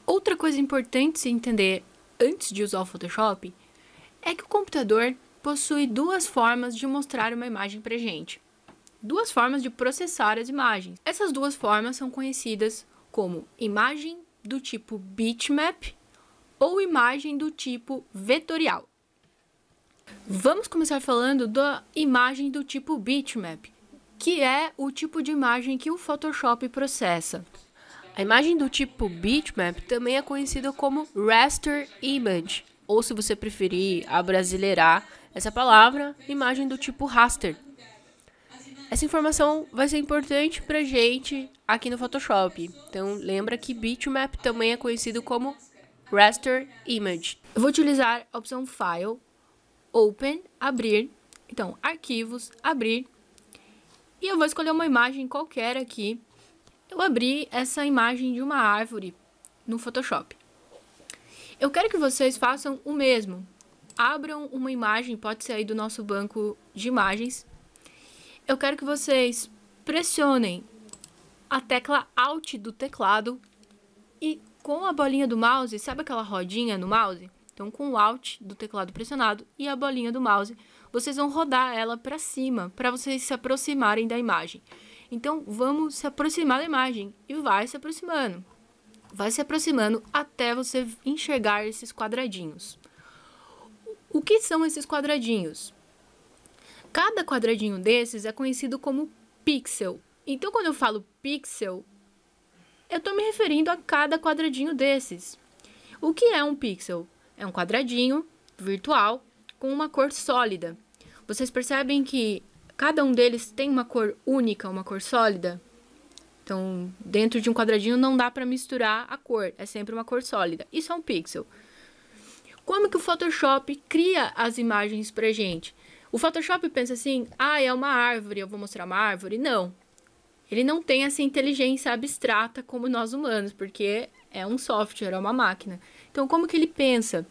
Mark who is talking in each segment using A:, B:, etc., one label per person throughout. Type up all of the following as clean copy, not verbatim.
A: Outra coisa importante se entender antes de usar o Photoshop é que o computador possui duas formas de mostrar uma imagem pra gente. Duas formas de processar as imagens. Essas duas formas são conhecidas como imagem do tipo bitmap ou imagem do tipo vetorial. Vamos começar falando da imagem do tipo bitmap, que é o tipo de imagem que o Photoshop processa. A imagem do tipo bitmap também é conhecida como raster image, ou se você preferir abrasileirar essa palavra, imagem do tipo raster. Essa informação vai ser importante pra gente aqui no Photoshop. Então lembra que bitmap também é conhecido como raster image. Eu vou utilizar a opção File, Open, Abrir. Então, Arquivos, Abrir. E eu vou escolher uma imagem qualquer aqui. Eu abri essa imagem de uma árvore no Photoshop. Eu quero que vocês façam o mesmo. Abram uma imagem, pode ser aí do nosso banco de imagens. Eu quero que vocês pressionem a tecla Alt do teclado e com a bolinha do mouse, sabe aquela rodinha no mouse? Então, com o Alt do teclado pressionado e a bolinha do mouse, vocês vão rodar ela para cima, para vocês se aproximarem da imagem. Então, vamos se aproximar da imagem e vai se aproximando. Vai se aproximando até você enxergar esses quadradinhos. O que são esses quadradinhos? Cada quadradinho desses é conhecido como pixel. Então, quando eu falo pixel, eu estou me referindo a cada quadradinho desses. O que é um pixel? É um quadradinho virtual com uma cor sólida. Vocês percebem que cada um deles tem uma cor única, uma cor sólida? Então, dentro de um quadradinho não dá para misturar a cor, é sempre uma cor sólida. Isso é um pixel. Como que o Photoshop cria as imagens pra gente? O Photoshop pensa assim, é uma árvore, eu vou mostrar uma árvore. Não. Ele não tem essa inteligência abstrata como nós humanos, porque é um software, é uma máquina. Então, como que ele pensa?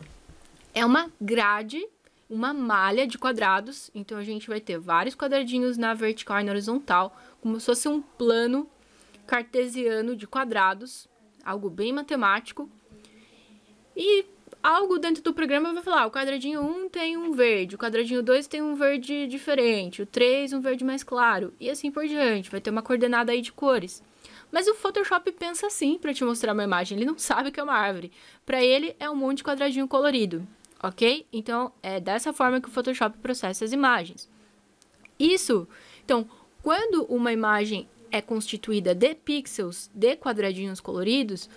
A: É uma grade, uma malha de quadrados. Então, a gente vai ter vários quadradinhos na vertical e na horizontal, como se fosse um plano cartesiano de quadrados, algo bem matemático. E algo dentro do programa vai falar, o quadradinho 1 tem um verde, o quadradinho 2 tem um verde diferente, o 3 um verde mais claro, e assim por diante, vai ter uma coordenada aí de cores. Mas o Photoshop pensa assim para te mostrar uma imagem, ele não sabe que é uma árvore. Para ele é um monte de quadradinho colorido, ok? Então, é dessa forma que o Photoshop processa as imagens. Então, quando uma imagem é constituída de pixels, de quadradinhos coloridos,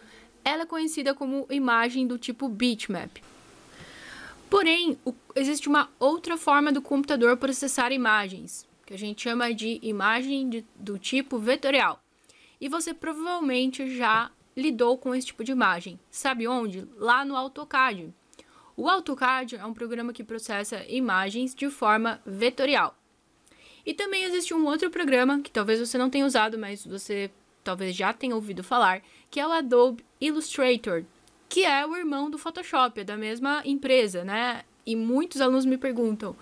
A: ela é conhecida como imagem do tipo bitmap. Porém, existe uma outra forma do computador processar imagens, que a gente chama de imagem do tipo vetorial. E você provavelmente já lidou com esse tipo de imagem. Sabe onde? Lá no AutoCAD. O AutoCAD é um programa que processa imagens de forma vetorial. E também existe um outro programa, que talvez você não tenha usado, mas você talvez já tenha ouvido falar, que é o Adobe Illustrator, que é o irmão do Photoshop, é da mesma empresa, né? E muitos alunos me perguntam,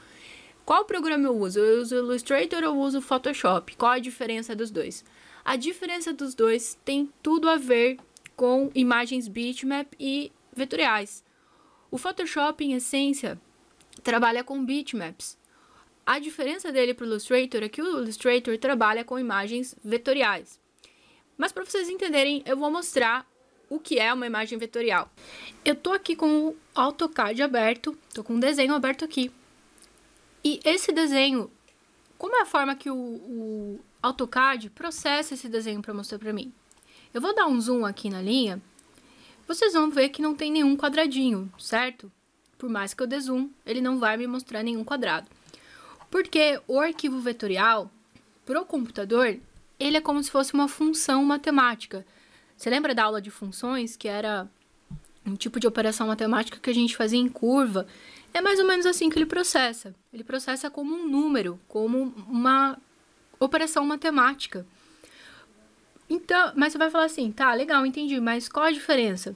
A: qual programa eu uso? Eu uso o Illustrator ou eu uso o Photoshop? Qual a diferença dos dois? A diferença dos dois tem tudo a ver com imagens bitmap e vetoriais. O Photoshop, em essência, trabalha com bitmaps. A diferença dele para o Illustrator é que o Illustrator trabalha com imagens vetoriais. Mas para vocês entenderem, eu vou mostrar o que é uma imagem vetorial. Eu tô aqui com o AutoCAD aberto, tô com um desenho aberto aqui. E esse desenho, como é a forma que o AutoCAD processa esse desenho para mostrar para mim? Eu vou dar um zoom aqui na linha, vocês vão ver que não tem nenhum quadradinho, certo? Por mais que eu dê zoom, ele não vai me mostrar nenhum quadrado. Porque o arquivo vetorial, pro computador, ele é como se fosse uma função matemática. Você lembra da aula de funções, que era um tipo de operação matemática que a gente fazia em curva? É mais ou menos assim que ele processa. Ele processa como um número, como uma operação matemática. Então, mas você vai falar assim, tá, legal, entendi, mas qual a diferença?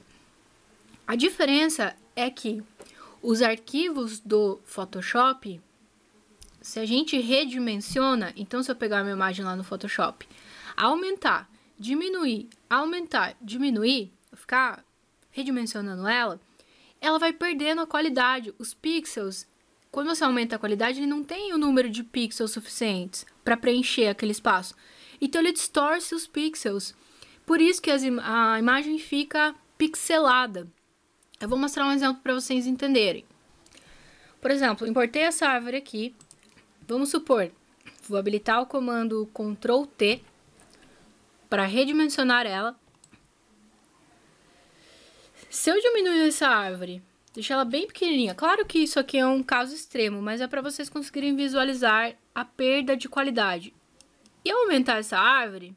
A: A diferença é que os arquivos do Photoshop, se a gente redimensiona, então se eu pegar uma imagem lá no Photoshop, aumentar, diminuir, vai ficar redimensionando ela, ela vai perdendo a qualidade. Os pixels, quando você aumenta a qualidade, ele não tem o número de pixels suficientes para preencher aquele espaço. Então ele distorce os pixels. Por isso que a imagem fica pixelada. Eu vou mostrar um exemplo para vocês entenderem. Por exemplo, importei essa árvore aqui. Vamos supor, vou habilitar o comando Ctrl T para redimensionar ela. Se eu diminuir essa árvore, deixar ela bem pequenininha, claro que isso aqui é um caso extremo, mas é para vocês conseguirem visualizar a perda de qualidade. E eu aumentar essa árvore,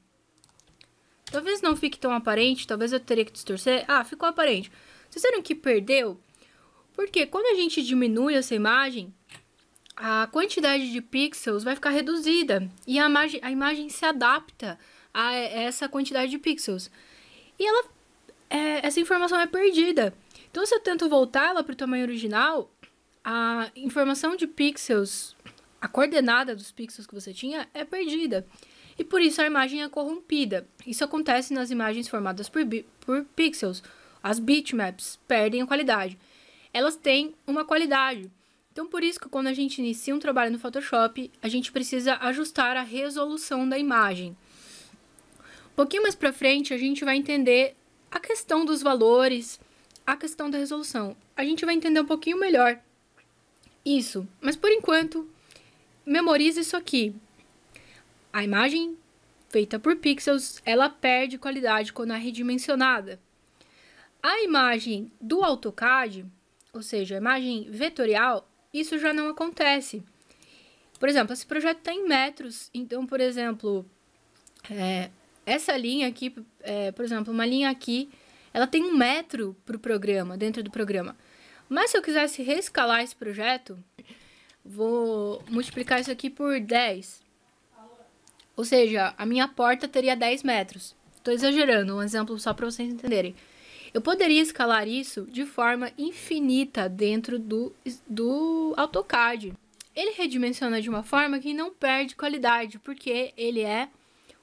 A: talvez não fique tão aparente, talvez eu teria que distorcer. Ah, ficou aparente. Vocês viram que perdeu? Porque quando a gente diminui essa imagem, a quantidade de pixels vai ficar reduzida. E a imagem se adapta a essa quantidade de pixels. E essa informação é perdida. Então, se eu tento voltar ela para o tamanho original, a informação de pixels, a coordenada dos pixels que você tinha é perdida. E por isso a imagem é corrompida. Isso acontece nas imagens formadas por pixels. As bitmaps perdem a qualidade. Elas têm uma qualidade. Então, por isso que quando a gente inicia um trabalho no Photoshop, a gente precisa ajustar a resolução da imagem. Um pouquinho mais pra frente, a gente vai entender a questão dos valores, a questão da resolução. A gente vai entender um pouquinho melhor isso. Mas, por enquanto, memorize isso aqui. A imagem feita por pixels, ela perde qualidade quando é redimensionada. A imagem do AutoCAD, ou seja, a imagem vetorial, isso já não acontece. Por exemplo, esse projeto está em metros. Então, por exemplo, essa linha aqui, por exemplo, uma linha aqui, ela tem 1 metro para o programa, dentro do programa. Mas se eu quisesse reescalar esse projeto, vou multiplicar isso aqui por 10. Ou seja, a minha porta teria 10 metros. Estou exagerando, um exemplo só para vocês entenderem. Eu poderia escalar isso de forma infinita dentro do AutoCAD. Ele redimensiona de uma forma que não perde qualidade, porque ele é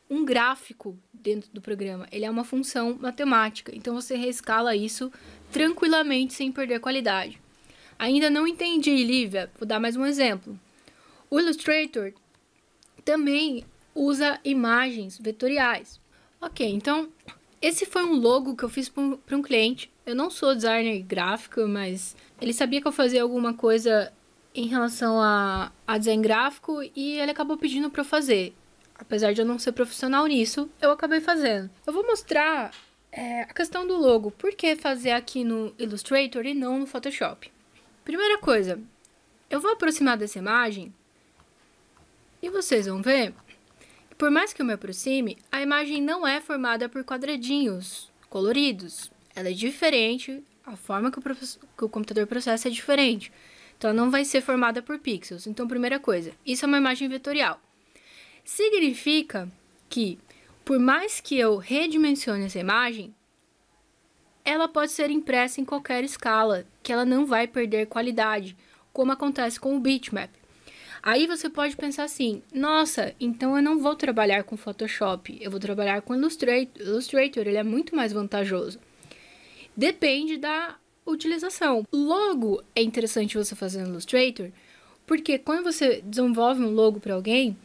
A: um gráfico dentro do programa. Ele é uma função matemática. Então, você reescala isso tranquilamente, sem perder qualidade. Ainda não entendi, Lívia. Vou dar mais um exemplo. O Illustrator também usa imagens vetoriais. Ok, então, esse foi um logo que eu fiz para um cliente. Eu não sou designer gráfico, mas ele sabia que eu fazia alguma coisa em relação a design gráfico e ele acabou pedindo para eu fazer. Apesar de eu não ser profissional nisso, eu acabei fazendo. Eu vou mostrar a questão do logo. Por que fazer aqui no Illustrator e não no Photoshop? Primeira coisa, eu vou aproximar dessa imagem e vocês vão ver que, por mais que eu me aproxime, a imagem não é formada por quadradinhos coloridos. Ela é diferente, a forma que o computador processa é diferente. Então, ela não vai ser formada por pixels. Então, primeira coisa, isso é uma imagem vetorial. Significa que, por mais que eu redimensione essa imagem, ela pode ser impressa em qualquer escala, que ela não vai perder qualidade, como acontece com o bitmap. Aí você pode pensar assim, nossa, então eu não vou trabalhar com Photoshop, eu vou trabalhar com Illustrator, ele é muito mais vantajoso. Depende da utilização. Logo, é interessante você fazer no Illustrator, porque quando você desenvolve um logo para alguém,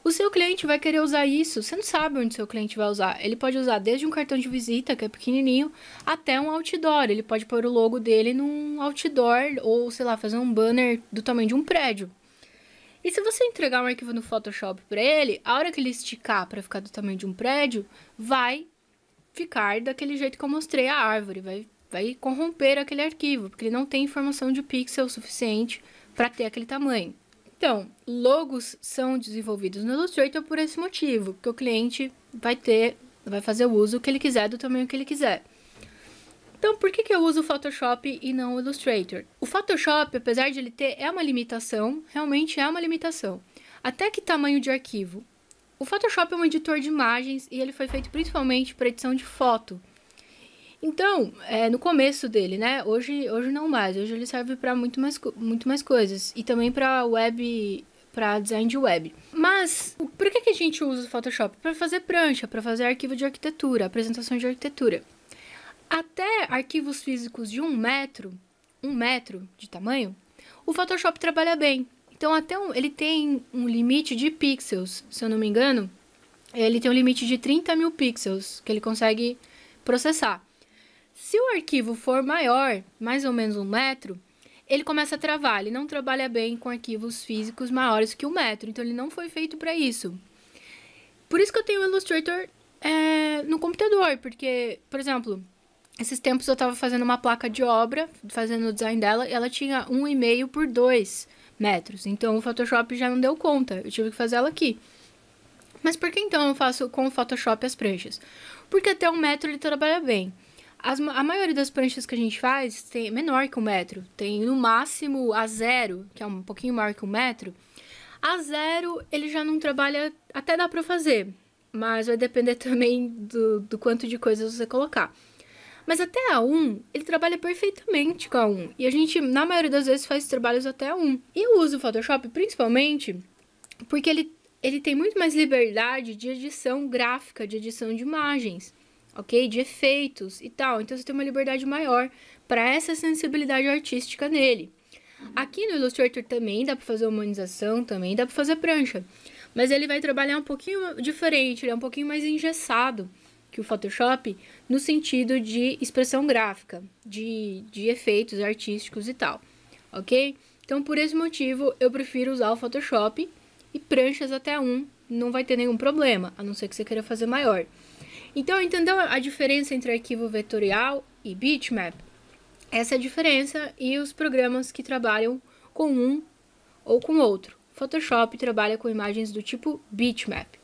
A: o seu cliente vai querer usar isso. Você não sabe onde seu cliente vai usar. Ele pode usar desde um cartão de visita, que é pequenininho, até um outdoor. Ele pode pôr o logo dele num outdoor ou, sei lá, fazer um banner do tamanho de um prédio. E se você entregar um arquivo no Photoshop para ele, a hora que ele esticar para ficar do tamanho de um prédio, vai ficar daquele jeito que eu mostrei a árvore. Vai corromper aquele arquivo, porque ele não tem informação de pixel suficiente para ter aquele tamanho. Então, logos são desenvolvidos no Illustrator por esse motivo, que o cliente vai fazer o uso que ele quiser, do tamanho que ele quiser. Então, por que eu uso o Photoshop e não o Illustrator? O Photoshop, apesar de ele ter uma limitação, realmente é uma limitação. Até que tamanho de arquivo? O Photoshop é um editor de imagens e ele foi feito principalmente para edição de foto. Então, no começo dele, né? Hoje não mais. Hoje ele serve para muito mais coisas. E também para web, para design de web. Mas, por que a gente usa o Photoshop? Para fazer prancha, para fazer arquivo de arquitetura, apresentação de arquitetura. até arquivos físicos de 1 metro de tamanho, o Photoshop trabalha bem. Então, ele tem um limite de pixels, se eu não me engano, ele tem um limite de 30 mil pixels que ele consegue processar. Se o arquivo for maior, mais ou menos 1 metro, ele começa a travar. Ele não trabalha bem com arquivos físicos maiores que 1 metro, então ele não foi feito para isso. Por isso que eu tenho o Illustrator no computador, porque, por exemplo, esses tempos eu estava fazendo uma placa de obra, fazendo o design dela, e ela tinha 1,5 por 2 metros. Então o Photoshop já não deu conta, eu tive que fazer ela aqui. Mas por que então eu faço com o Photoshop as pranchas? Porque até 1 metro ele trabalha bem. A maioria das pranchas que a gente faz tem menor que 1 metro. Tem no máximo A0, que é um pouquinho maior que 1 metro. A0 ele já não trabalha, até dá pra fazer, mas vai depender também do quanto de coisas você colocar. Mas até A1, ele trabalha perfeitamente com A1. E a gente, na maioria das vezes, faz trabalhos até A1. E eu uso o Photoshop principalmente porque ele tem muito mais liberdade de edição gráfica, de edição de imagens, ok? De efeitos e tal. Então, você tem uma liberdade maior para essa sensibilidade artística nele. Aqui no Illustrator também dá para fazer humanização, também dá para fazer prancha. Mas ele vai trabalhar um pouquinho diferente, ele é um pouquinho mais engessado que o Photoshop, no sentido de expressão gráfica, de efeitos artísticos e tal, ok? Então, por esse motivo, eu prefiro usar o Photoshop e pranchas até 1 não vai ter nenhum problema, a não ser que você queira fazer maior. Então, entendeu a diferença entre arquivo vetorial e bitmap? Essa é a diferença e os programas que trabalham com um ou com outro. Photoshop trabalha com imagens do tipo bitmap.